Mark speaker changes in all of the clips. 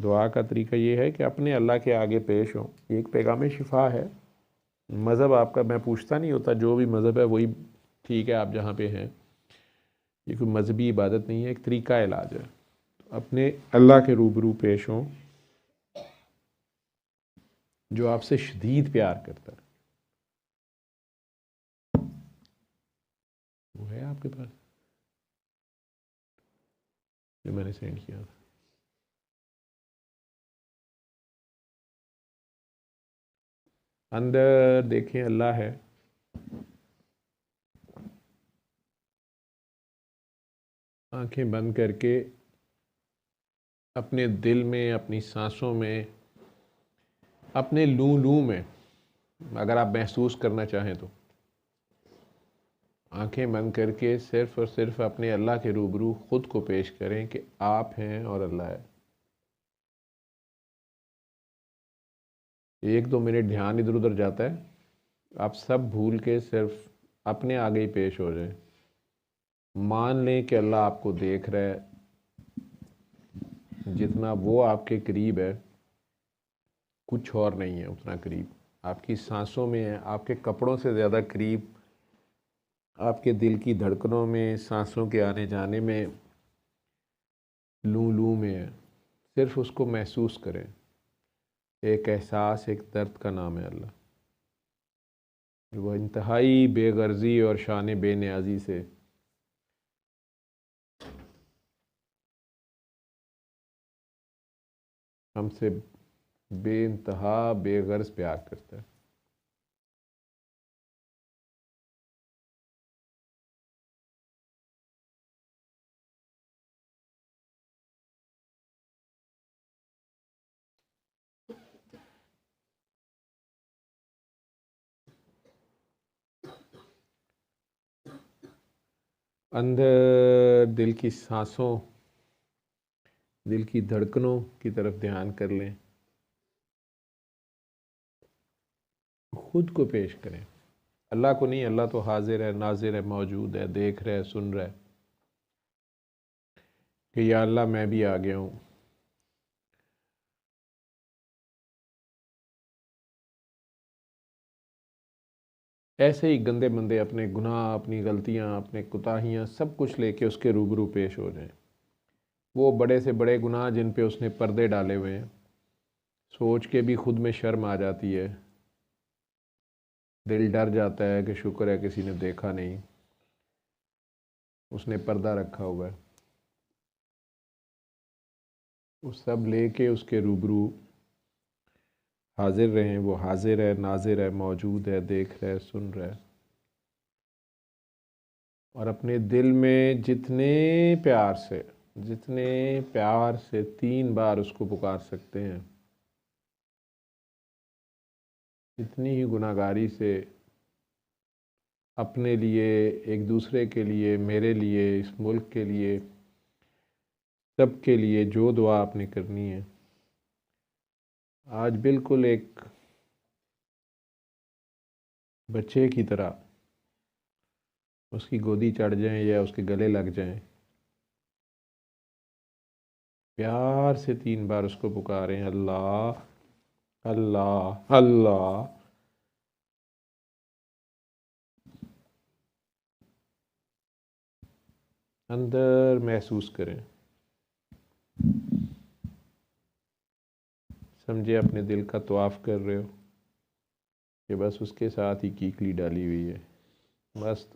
Speaker 1: दुआ का तरीका ये है कि अपने अल्लाह के आगे पेश हो। एक पैगाम शिफा है। मज़हब आपका मैं पूछता नहीं होता, जो भी मज़हब है वही ठीक है आप जहाँ पे हैं। ये कोई मजहबी इबादत नहीं है, एक तरीका इलाज है। तो अपने अल्लाह के रूबरू पेश हों जो आपसे शदीद प्यार करता है। वो है आपके पास जो मैंने सेंड किया था। अंदर देखें अल्लाह है। आंखें बंद करके अपने दिल में, अपनी सांसों में, अपने लू लू में अगर आप महसूस करना चाहें तो आंखें बंद करके सिर्फ़ और सिर्फ अपने अल्लाह के रूबरू ख़ुद को पेश करें कि आप हैं और अल्लाह है। 1-2 मिनट ध्यान इधर उधर जाता है, आप सब भूल के सिर्फ अपने आगे ही पेश हो जाए। मान लें कि अल्लाह आपको देख रहा है। जितना वो आपके करीब है कुछ और नहीं है उतना करीब। आपकी सांसों में है, आपके कपड़ों से ज़्यादा करीब, आपके दिल की धड़कनों में, सांसों के आने जाने में, लू लू में है। सिर्फ उसको महसूस करें। एक एहसास, एक दर्द का नाम है अल्लाह। वो इंतहाई बेगर्जी और शान बेनियाजी से हमसे बेइंतहा बेगर्ज प्यार करता है। अंदर दिल की सांसों, दिल की धड़कनों की तरफ ध्यान कर लें। खुद को पेश करें, अल्लाह को नहीं। अल्लाह तो हाजिर है, नाजिर है, मौजूद है, देख रहा है, सुन रहा है कि या अल्लाह मैं भी आ गया हूँ। ऐसे ही गंदे मंदे अपने गुनाह, अपनी गलतियाँ, अपने कोताहियाँ सब कुछ लेके उसके रूबरू पेश हो जाएं। वो बड़े से बड़े गुनाह जिन पे उसने पर्दे डाले हुए हैं, सोच के भी खुद में शर्म आ जाती है। दिल डर जाता है कि शुक्र है किसी ने देखा नहीं, उसने पर्दा रखा हुआ है। वो सब लेके उसके रूबरू हाजिर रहें। वो हाजिर है, नाजिर है, मौजूद है, देख रहा है, सुन रहा है। और अपने दिल में जितने प्यार से 3 बार उसको पुकार सकते हैं, इतनी ही गुनाहगारी से अपने लिए, एक दूसरे के लिए, मेरे लिए, इस मुल्क के लिए, सबके लिए जो दुआ आपने करनी है, आज बिल्कुल एक बच्चे की तरह उसकी गोदी चढ़ जाएं या उसके गले लग जाएं। प्यार से 3 बार उसको पुकारें, अल्लाह अल्लाह अल्लाह। अंदर महसूस करें। समझे अपने दिल का तवाफ़ कर रहे हो कि बस उसके साथ ही कीकली डाली हुई है। बस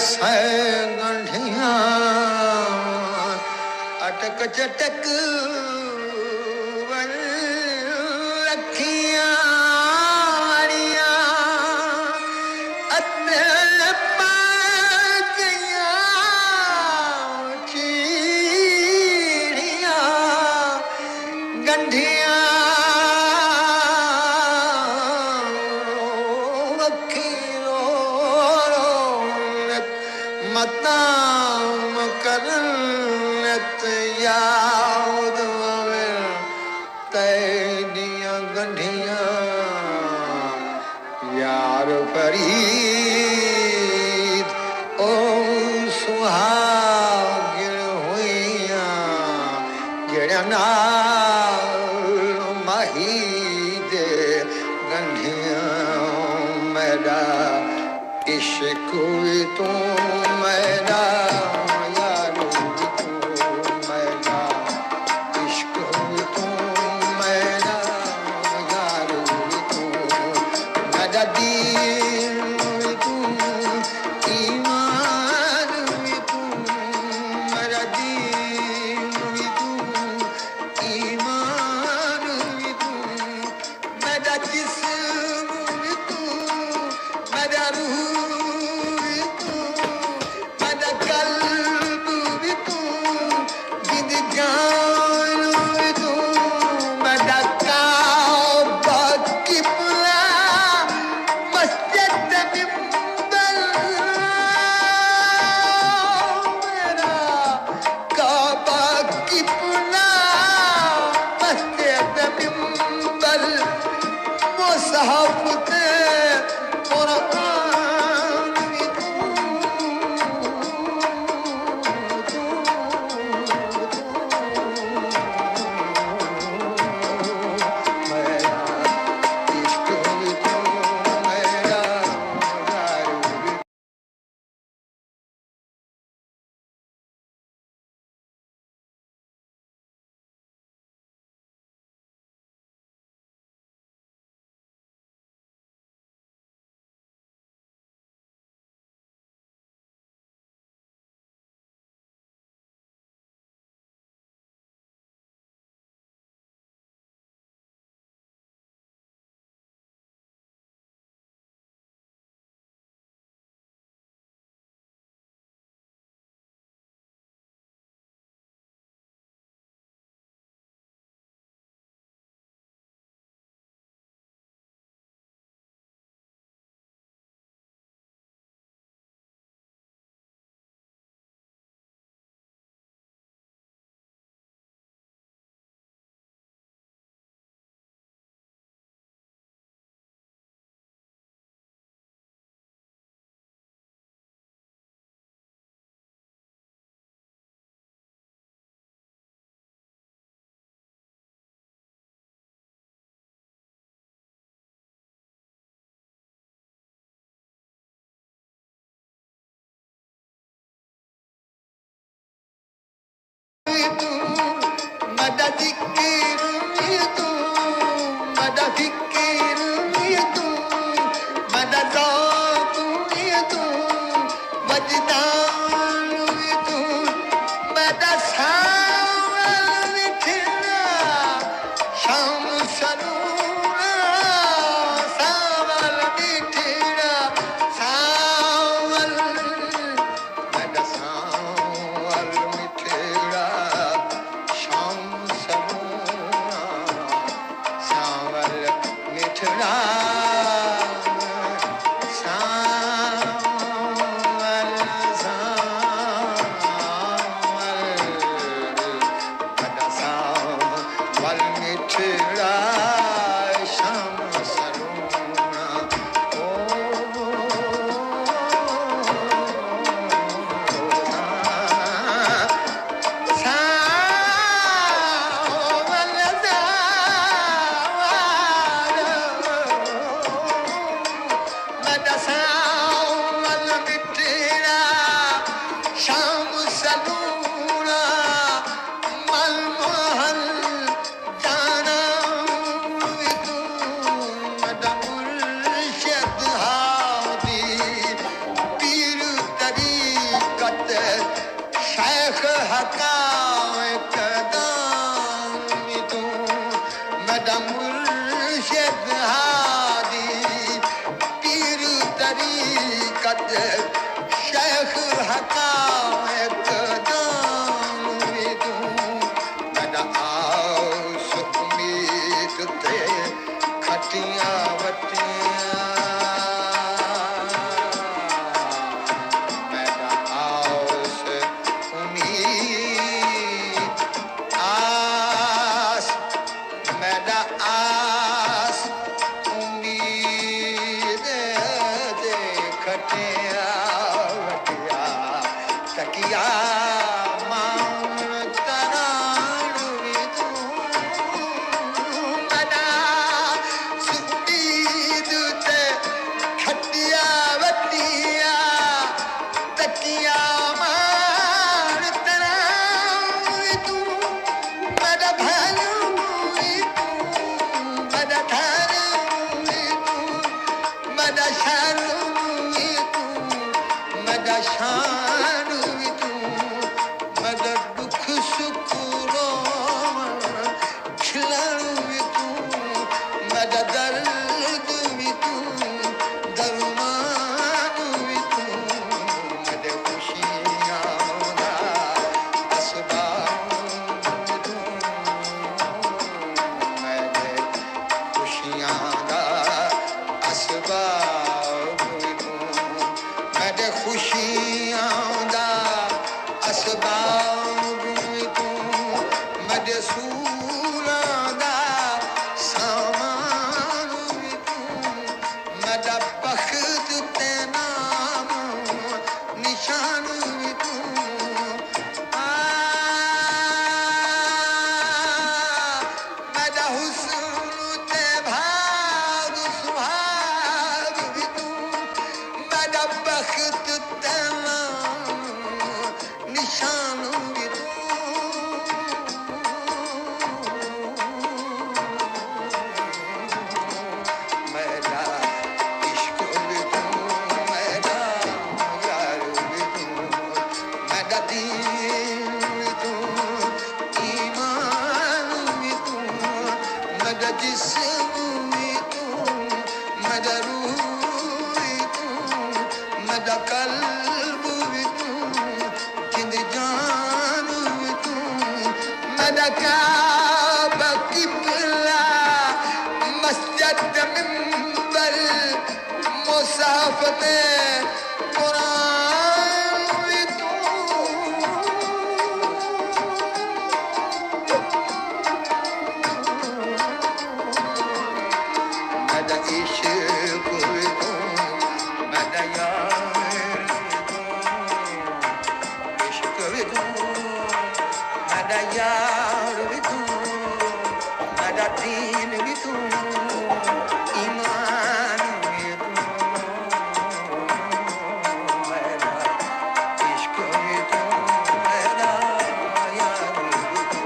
Speaker 2: सै गंढियां अटक चटक मताम करनत याद आवे तैदियां गंढियां यार फरीद ओ सुहागिन होइयां जेड़ा नाल माही दे गंढियां मेरा इश्क भी तू मेरा यारो भी तू मेरा इश्क भी तू मेरा यारो भी तू मेरा दीन भी तू ईमान भी तू मेरा दीन भी तू ईमान भी तू मेरा जिस्म भी तू मेरा रूह मदा जिक्र तू मदा फिक्र तू मदा ज़ौक़ तू वजदान तू मदा सावल मिठड़ा शाम सरूरा सावल मिठड़ा सावल मदा सावल मिठड़ा या मान तराणु तू मना सुती दुते खटिया वतिया तकिया मान तराणु तू मद भानु तू मद धारू तू मद शानु तू मद शानु तू मद दुख सुख रोम खिलाड़ू तू मद दर्द तू दरमानू तू मद खुशियां दा असबाब तू मद खुशियां दा असबाब तू मद खुशियां दा असबाब तू मद सूलां दा सामान तू मद बख्त ते नाम निशान तू मद हुस्न ते भाग सुहाग तू मद बख्त ते नाम निशान तू मेरा इश्क तू मेरा यार तू मेरा दीन तू ईमान तू मेरा जिस्म तू मेरा रूह तू मेरा कल्ब तू जिंद जान तू मेरा काबा किबला मस्जिद मिंबर मुसाफ में कुरान तू मद इश्क तू मद यार तू इश्क तू मद यार तू मद दीन तू ईमान तू मेरा इश्क तू मेरा यार तू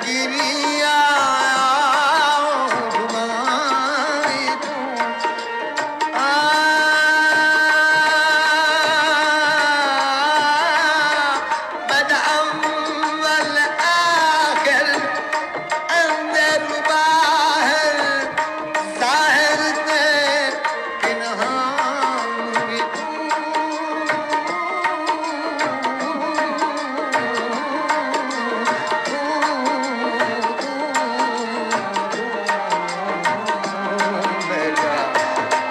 Speaker 2: गिरिया घुमाई तू बदअव्वल आखिर अंदर बाहर ज़ाहिर से पिनहान भी मेरा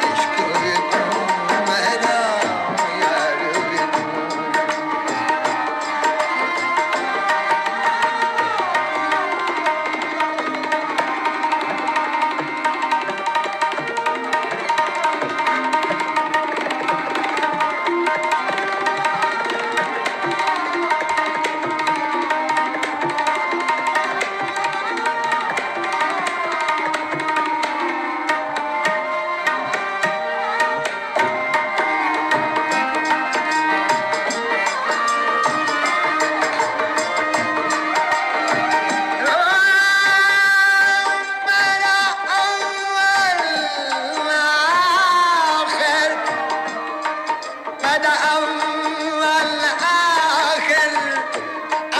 Speaker 2: इश्क भी तू मेरा यार भी तू मेरा अव्वल आखिर बदअव्वल आखिर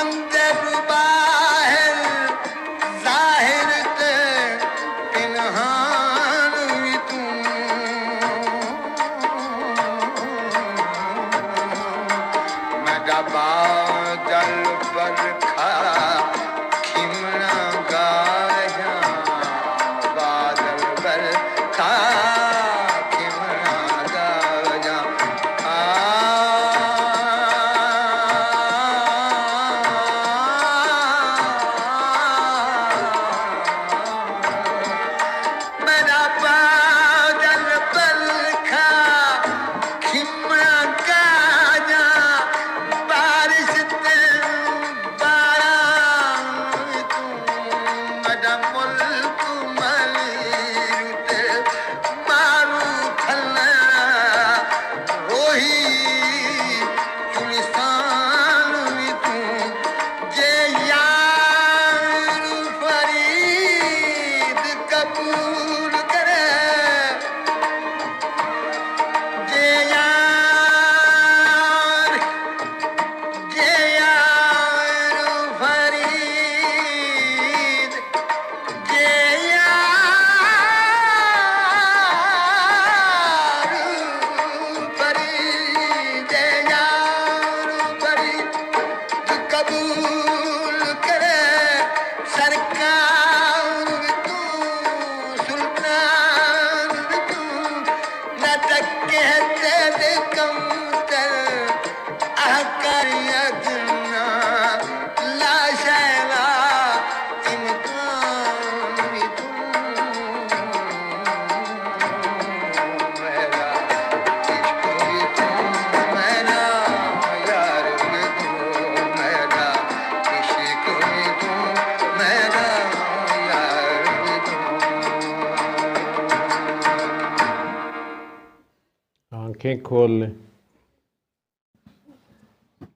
Speaker 2: अंदर बाहर ज़ाहिर से पिनहान भी तू मेरा बादल बरखा खिमना गाया बादल बरखा खिमना गाया मेरा बादल बरखा खिमना गाया बारिश ते बारां तू मेरा मुल्क मलीर ते मारू खल्ला रोही तुलिसान भी तू जे यार फरीद कबूल करे जे यार फरीद जे यार फरीद जे यार फरीद कबूल करे सरकार भी तू सुल्तान भी तू न तके तेरे कमतर आकर यदना ला शैला इम्कान भी तू मेरा इश्क भी तू मेरा यार भी तू मेरा इश्क भी तू मेरा यार भी तू
Speaker 1: आंखें खोल लें।